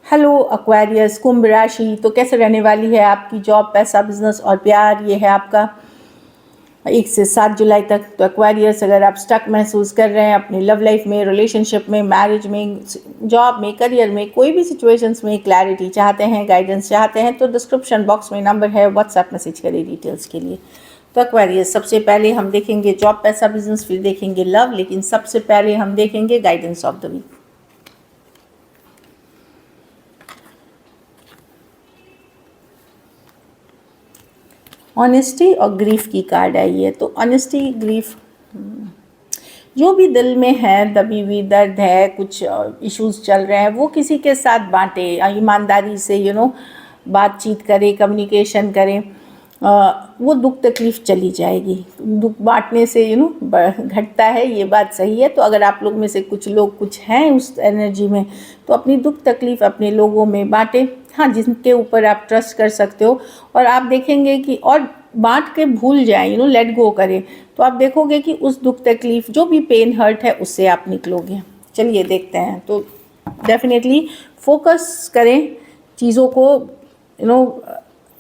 Hello Aquarius, कुंभ राशि। तो कैसे रहने वाली है आपकी जॉब, पैसा, बिजनेस और प्यार? ये है आपका 1 से 7 जुलाई तक। तो एक्वेरियस, अगर आप स्टक महसूस कर रहे हैं अपनी लव लाइफ में, रिलेशनशिप में, मैरिज में, जॉब में, करियर में, कोई भी सिचुएशंस में क्लैरिटी चाहते हैं, गाइडेंस चाहते हैं, तो डिस्क्रिप्शन बॉक्स में नंबर है, व्हाट्सएप मैसेज करें डिटेल्स के लिए। तो एक्वेरियस, सबसे पहले हम देखेंगे जॉब, पैसा, बिजनेस, फिर देखेंगे लव, लेकिन सबसे पहले हम देखेंगे guidance of the week. Honesty और ग्रीफ की कार्ड आई है। तो ऑनेस्टी, ग्रीफ, जो भी दिल में है, दबी हुई दर्द है, कुछ इश्यूज चल रहे हैं, वो किसी के साथ बांटे, ईमानदारी से बातचीत करें, कम्युनिकेशन करें। वो दुख तकलीफ़ चली जाएगी। दुख बांटने से घटता है, ये बात सही है। तो अगर आप लोग में से कुछ लोग कुछ हैं उस एनर्जी में, तो अपनी दुख तकलीफ़ अपने लोगों में बांटें। हाँ, जिनके ऊपर आप ट्रस्ट कर सकते हो, और आप देखेंगे कि और बांट के भूल जाएं, लेट गो करें, तो आप देखोगे कि उस दुख तकलीफ़, जो भी पेन हर्ट है, उससे आप निकलोगे। चलिए देखते हैं। तो डेफिनेटली फोकस करें चीज़ों को,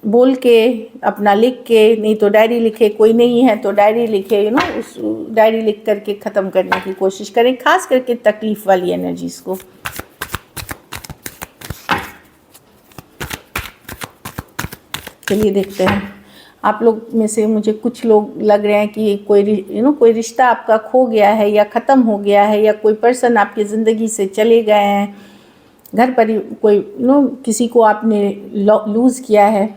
बोल के, अपना लिख के, नहीं तो डायरी लिखे, कोई नहीं है तो डायरी लिखे, उस डायरी लिख करके ख़त्म करने की कोशिश करें, खास करके तकलीफ़ वाली एनर्जीज़ को। चलिए देखते हैं। आप लोग में से मुझे कुछ लोग लग रहे हैं कि कोई रिश्ता आपका खो गया है या ख़त्म हो गया है, या कोई पर्सन आपकी ज़िंदगी से चले गए हैं, घर पर कोई किसी को आपने लूज़ किया है,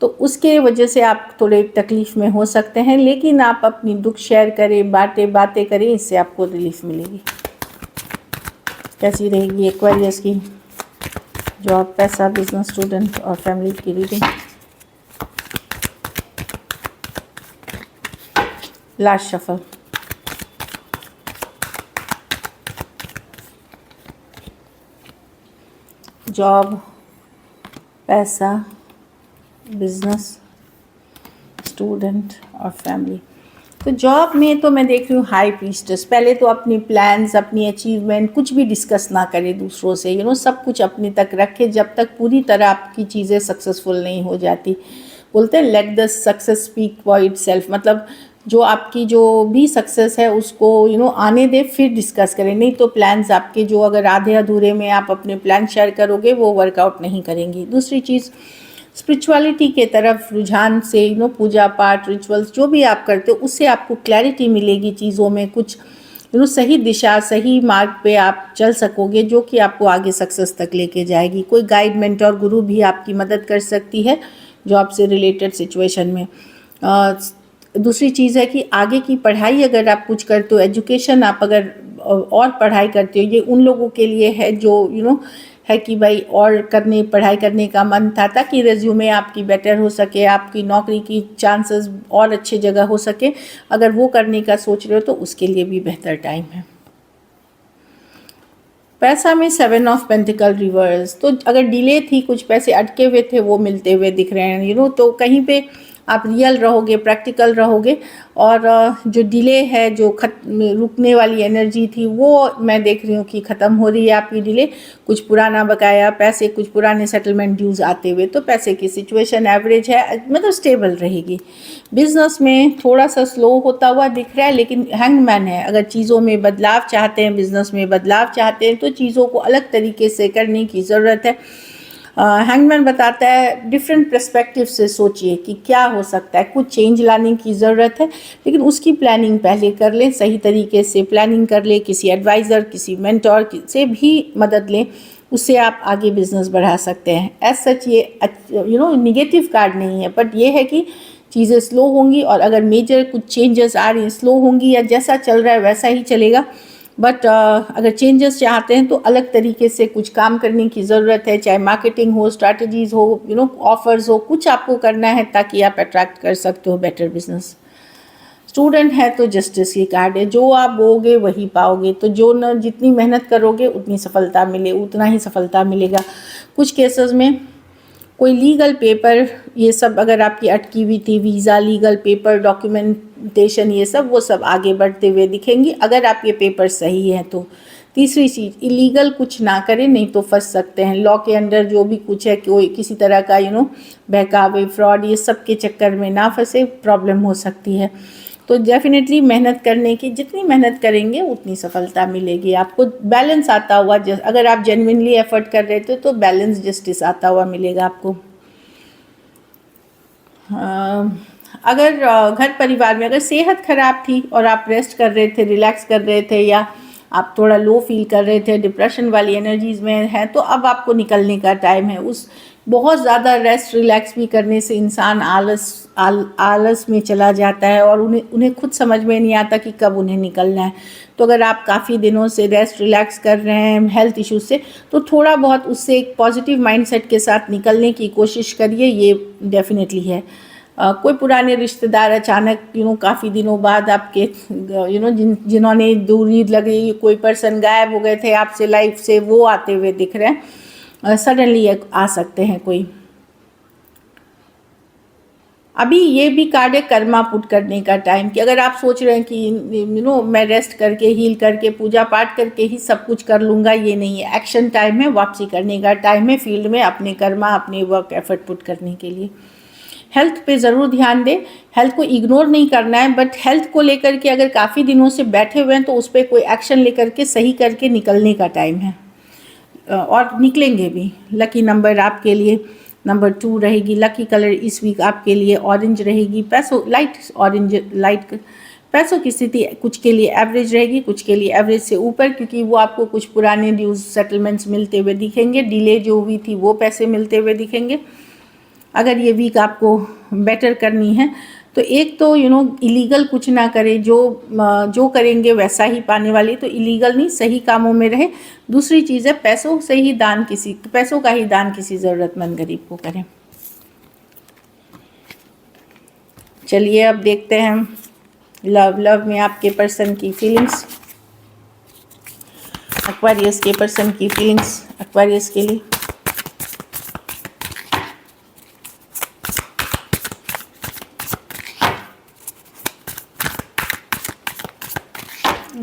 तो उसके वजह से आप थोड़े तकलीफ़ में हो सकते हैं। लेकिन आप अपनी दुख शेयर करें, बातें करें, इससे आपको रिलीफ मिलेगी। कैसी रहेगी एक्वेरियस की जॉब, पैसा, बिजनेस, स्टूडेंट और फैमिली की रीडिंग? Last shuffle. जॉब, पैसा, बिजनेस, स्टूडेंट और फैमिली। तो जॉब में तो मैं देख रही हूँ हाई प्रीस्टेस। पहले तो अपनी प्लान्स, अपनी अचीवमेंट कुछ भी डिस्कस ना करें दूसरों से, सब कुछ अपने तक रखें जब तक पूरी तरह आपकी चीज़ें सक्सेसफुल नहीं हो जाती। बोलते हैं let the success speak for itself, मतलब जो आपकी जो भी सक्सेस है उसको आने दे, फिर डिस्कस करें। नहीं तो प्लान्स आपके जो अगर आधे अधूरे में आप अपने प्लान शेयर करोगे, वो वर्कआउट नहीं करेंगी। दूसरी चीज़, स्पिरिचुअलिटी के तरफ रुझान से पूजा पाठ, रिचुअल्स जो भी आप करते हो, उससे आपको क्लैरिटी मिलेगी चीज़ों में, कुछ सही दिशा, सही मार्ग पे आप चल सकोगे, जो कि आपको आगे सक्सेस तक लेके जाएगी। कोई गाइड, मेंटर, गुरु भी आपकी मदद कर सकती है जॉब से रिलेटेड सिचुएशन में। दूसरी चीज़ है कि आगे की पढ़ाई अगर आप कुछ करते हो, एजुकेशन आप अगर और पढ़ाई करते हो, ये उन लोगों के लिए है जो है कि भाई और पढ़ाई करने का मन था, ताकि रेज्यूमे आपकी बेटर हो सके, आपकी नौकरी की चांसेस और अच्छे जगह हो सके। अगर वो करने का सोच रहे हो तो उसके लिए भी बेहतर टाइम है। पैसा में 7 ऑफ पेंटिकल रिवर्स। तो अगर डिले थी, कुछ पैसे अटके हुए थे, वो मिलते हुए दिख रहे हैं। तो कहीं पे आप रियल रहोगे, प्रैक्टिकल रहोगे, और जो डिले है, जो रुकने वाली एनर्जी थी, वो मैं देख रही हूँ कि ख़त्म हो रही है आपकी डिले। कुछ पुराना बकाया पैसे, कुछ पुराने सेटलमेंट ड्यूज़ आते हुए, तो पैसे की सिचुएशन एवरेज है, मतलब स्टेबल रहेगी। बिजनेस में थोड़ा सा स्लो होता हुआ दिख रहा है, लेकिन हैंगमैन है। अगर चीज़ों में बदलाव चाहते हैं, बिजनेस में बदलाव चाहते हैं, तो चीज़ों को अलग तरीके से करने की ज़रूरत है। हैंगमैन बताता है डिफरेंट पर्सपेक्टिव से सोचिए कि क्या हो सकता है, कुछ चेंज लाने की ज़रूरत है, लेकिन उसकी प्लानिंग पहले कर लें, सही तरीके से प्लानिंग कर लें, किसी एडवाइज़र, किसी मेंटोर से भी मदद लें, उससे आप आगे बिजनेस बढ़ा सकते हैं। एज सच ये निगेटिव कार्ड नहीं है, बट ये है कि चीज़ें स्लो होंगी, और अगर मेजर कुछ चेंजेस आ रही हैं, स्लो होंगी, या जैसा चल रहा है वैसा ही चलेगा। बट अगर चेंजेस चाहते हैं तो अलग तरीके से कुछ काम करने की ज़रूरत है, चाहे मार्केटिंग हो, स्ट्रैटेजीज़ हो, ऑफर्स हो, कुछ आपको करना है ताकि आप अट्रैक्ट कर सकते हो बेटर बिजनेस। स्टूडेंट है तो जस्टिस की कार्ड है, जो आप बोगे वही पाओगे। तो जितनी मेहनत करोगे उतनी सफलता उतना ही सफलता मिलेगा। कुछ केसेस में कोई लीगल पेपर, ये सब अगर आपकी अटकी हुई थी, वीज़ा, लीगल पेपर, डॉक्यूमेंटेशन, ये सब वो सब आगे बढ़ते हुए दिखेंगी, अगर आप ये पेपर सही हैं तो। तीसरी चीज़, इलीगल कुछ ना करें, नहीं तो फंस सकते हैं। लॉ के अंडर जो भी कुछ है, कोई किसी तरह का बहकावे, फ्रॉड, ये सब के चक्कर में ना फंसे, प्रॉब्लम हो सकती है। तो डेफिनेटली मेहनत करने की, जितनी मेहनत करेंगे उतनी सफलता मिलेगी आपको। बैलेंस आता हुआ, अगर आप जेन्युइनली एफर्ट कर रहे थे तो बैलेंस जस्टिस आता हुआ मिलेगा आपको। अगर घर परिवार में अगर सेहत खराब थी और आप रेस्ट कर रहे थे, रिलैक्स कर रहे थे, या आप थोड़ा लो फील कर रहे थे, डिप्रेशन वाली एनर्जीज़ में हैं, तो अब आपको निकलने का टाइम है। उस बहुत ज़्यादा रेस्ट रिलैक्स भी करने से इंसान आलस में चला जाता है और उन्हें खुद समझ में नहीं आता कि कब उन्हें निकलना है। तो अगर आप काफ़ी दिनों से रेस्ट रिलैक्स कर रहे हैं हेल्थ इश्यूज से, तो थोड़ा बहुत उससे एक पॉजिटिव माइंडसेट के साथ निकलने की कोशिश करिए, ये डेफिनेटली है। कोई पुराने रिश्तेदार अचानक काफ़ी दिनों बाद आपके जिन्होंने दूरी लगी, कोई पर्सन गायब हो गए थे आपसे लाइफ से, वो आते हुए दिख रहे हैं, सडनली आ सकते हैं कोई। अभी ये भी कार्ड है कर्मा पुट करने का टाइम, कि अगर आप सोच रहे हैं कि मैं रेस्ट करके, हील करके, पूजा पाठ करके ही सब कुछ कर लूँगा, ये नहीं है। एक्शन टाइम है, वापसी करने का टाइम है फील्ड में, अपने कर्मा, अपने वर्क एफर्ट पुट करने के लिए। हेल्थ पे ज़रूर ध्यान दें, हेल्थ को इग्नोर नहीं करना है, बट हेल्थ को लेकर के अगर काफ़ी दिनों से बैठे हुए हैं तो उस पर कोई एक्शन लेकर के सही करके निकलने का टाइम है, और निकलेंगे भी। लकी नंबर आपके लिए नंबर 2 रहेगी। लकी कलर इस वीक आपके लिए ऑरेंज रहेगी। पैसों लाइट ऑरेंज, लाइट पैसों की स्थिति कुछ के लिए एवरेज रहेगी, कुछ के लिए एवरेज से ऊपर, क्योंकि वो आपको कुछ पुराने ड्यूज सेटलमेंट्स मिलते हुए दिखेंगे, डिले जो हुई थी वो पैसे मिलते हुए दिखेंगे। अगर ये वीक आपको बेटर करनी है तो एक तो इलीगल कुछ ना करें, जो करेंगे वैसा ही पाने वाली, तो इलीगल नहीं, सही कामों में रहे। दूसरी चीज़ है पैसों का ही दान किसी ज़रूरतमंद गरीब को करें। चलिए अब देखते हैं लव में आपके पर्सन की फीलिंग्स, एक्वेरियस के पर्सन की फीलिंग्स एक्वेरियस के लिए।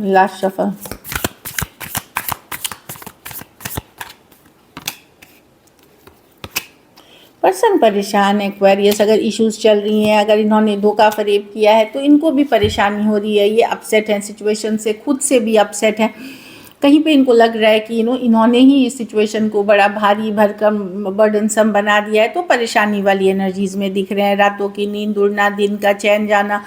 लास्ट शफल, पर्सन परेशान है एक्वेरियस। अगर इश्यूज चल रही हैं, अगर इन्होंने धोखा फरेब किया है तो इनको भी परेशानी हो रही है, ये अपसेट हैं सिचुएशन से, खुद से भी अपसेट हैं। कहीं पे इनको लग रहा है कि इन्होंने ही इस सिचुएशन को बड़ा भारी भरकम बर्डनसम बना दिया है, तो परेशानी वाली एनर्जीज़ में दिख रहे हैं। रातों की नींद उड़ना, दिन का चैन जाना,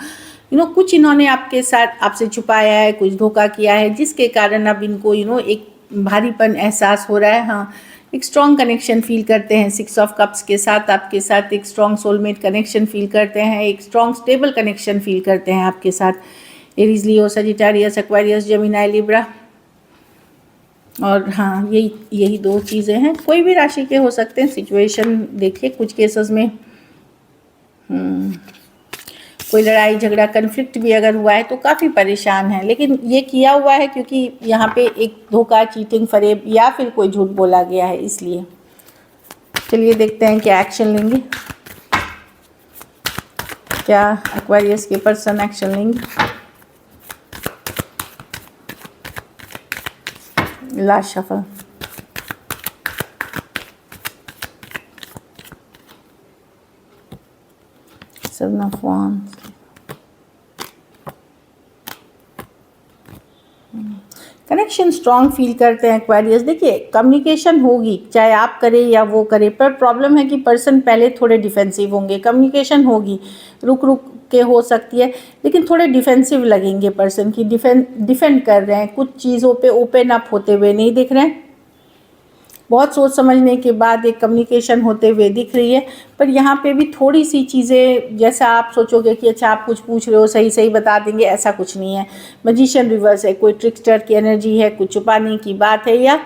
कुछ इन्होंने आपसे छुपाया है, कुछ धोखा किया है, जिसके कारण अब इनको एक भारीपन एहसास हो रहा है। हाँ, एक स्ट्रॉन्ग कनेक्शन फील करते हैं 6 ऑफ कप्स के साथ, आपके साथ एक स्ट्रॉन्ग सोलमेट कनेक्शन फील करते हैं, एक स्ट्रॉन्ग स्टेबल कनेक्शन फील करते हैं आपके साथ। Aries, Leo, Sagittarius, Aquarius, Gemini, Libra. और हाँ, यही 2 चीज़ें हैं। कोई भी राशि के हो सकते हैं। सिचुएशन देखिए, कुछ केसेस में कोई लड़ाई झगड़ा कन्फ्लिक्ट भी अगर हुआ है तो काफ़ी परेशान है, लेकिन ये किया हुआ है क्योंकि यहाँ पे एक धोखा, चीटिंग, फरेब या फिर कोई झूठ बोला गया है, इसलिए। चलिए देखते हैं क्या एक्शन लेंगे, क्या एक्वेरियस के पर्सन एक्शन लेंगे। Last shuffle, seven of wands, connection strong feel करते हैं एक्वेरियस। देखिए, कम्युनिकेशन होगी, चाहे आप करें या वो करे, पर प्रॉब्लम है कि पर्सन पहले थोड़े डिफेंसिव होंगे। कम्युनिकेशन होगी, रुक रुक के हो सकती है, लेकिन थोड़े डिफेंसिव लगेंगे पर्सन की, डिफेंड कर रहे हैं, कुछ चीज़ों पे ओपन अप होते हुए नहीं दिख रहे हैं। बहुत सोच समझने के बाद एक कम्युनिकेशन होते हुए दिख रही है, पर यहाँ पे भी थोड़ी सी चीज़ें, जैसा आप सोचोगे कि अच्छा आप कुछ पूछ रहे हो सही सही बता देंगे, ऐसा कुछ नहीं है। मैजिशियन रिवर्स है, कोई ट्रिकस्टर की एनर्जी है, कुछ छुपाने की बात है, या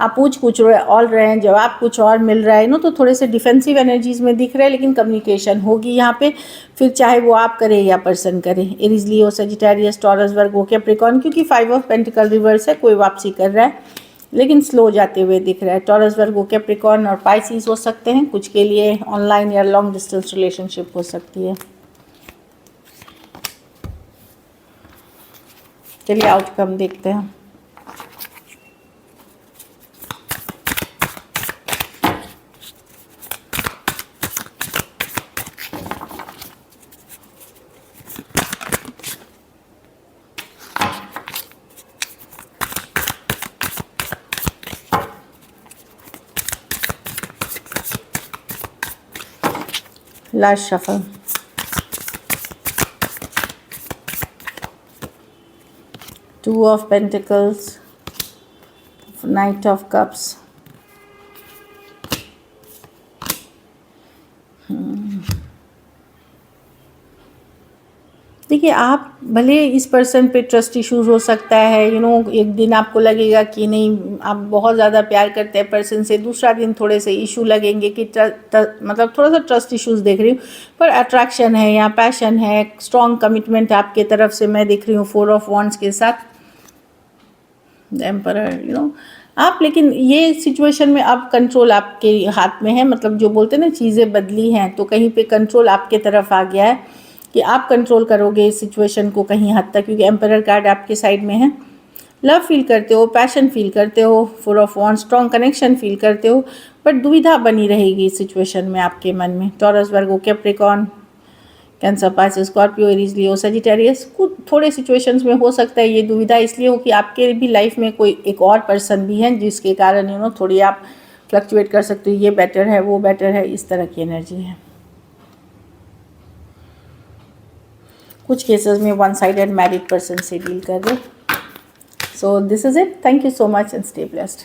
आप पूछ कुछ रहे हैं, जवाब कुछ और मिल रहा है तो थोड़े से डिफेंसिव एनर्जीज़ में दिख रहे हैं, लेकिन कम्युनिकेशन होगी यहाँ पे, फिर चाहे वो आप करें या पर्सन करें। Aries, Leo, Sagittarius, taurus, Virgo, Capricorn, क्योंकि 5 ऑफ पेंटिकल रिवर्स है, कोई वापसी कर रहा है लेकिन स्लो जाते हुए दिख रहा है। टॉरस, वर्गो, कैप्रिकॉर्न और पाइसिस हो सकते हैं, कुछ के लिए ऑनलाइन या लॉन्ग डिस्टेंस रिलेशनशिप हो सकती है। चलिए आउटकम देखते हैं। Last shuffle. Two of pentacles, night of cups, देखिए आप भले इस पर्सन पे ट्रस्ट इश्यूज हो सकता है, एक दिन आपको लगेगा कि नहीं आप बहुत ज़्यादा प्यार करते हैं पर्सन से, दूसरा दिन थोड़े से इशू लगेंगे कि मतलब थोड़ा सा ट्रस्ट इश्यूज देख रही हूँ, पर अट्रैक्शन है या पैशन है, स्ट्रॉन्ग कमिटमेंट आपके तरफ से मैं देख रही हूँ 4 ऑफ वॉन्ड्स के साथ, एम्परर। आप लेकिन ये सिचुएशन में अब कंट्रोल आपके हाथ में है, मतलब जो बोलते हैं ना चीज़ें बदली हैं, तो कहीं पे कंट्रोल आपके तरफ आ गया है कि आप कंट्रोल करोगे इस सिचुएशन को कहीं हद तक, क्योंकि एम्परर कार्ड आपके साइड में है। लव फील करते हो, पैशन फील करते हो, 4 of wands, strong connection feel करते हो, बट दुविधा बनी रहेगी इस सिचुएशन में आपके मन में। Taurus, Virgo, Capricorn, Cancer, Pisces, Scorpio, Aries, Leo, Sagittarius, कुछ थोड़े सिचुएशंस में हो सकता है ये दुविधा इसलिए हो कि आपके भी लाइफ में कोई एक और पर्सन भी है जिसके कारण थोड़ी आप फ्लक्चुएट कर सकते हो, ये बेटर है वो बेटर है, इस तरह की एनर्जी है। कुछ केसेस में वन साइडेड मैरिड पर्सन से डील कर रहे। So this is it, thank you so much and stay blessed.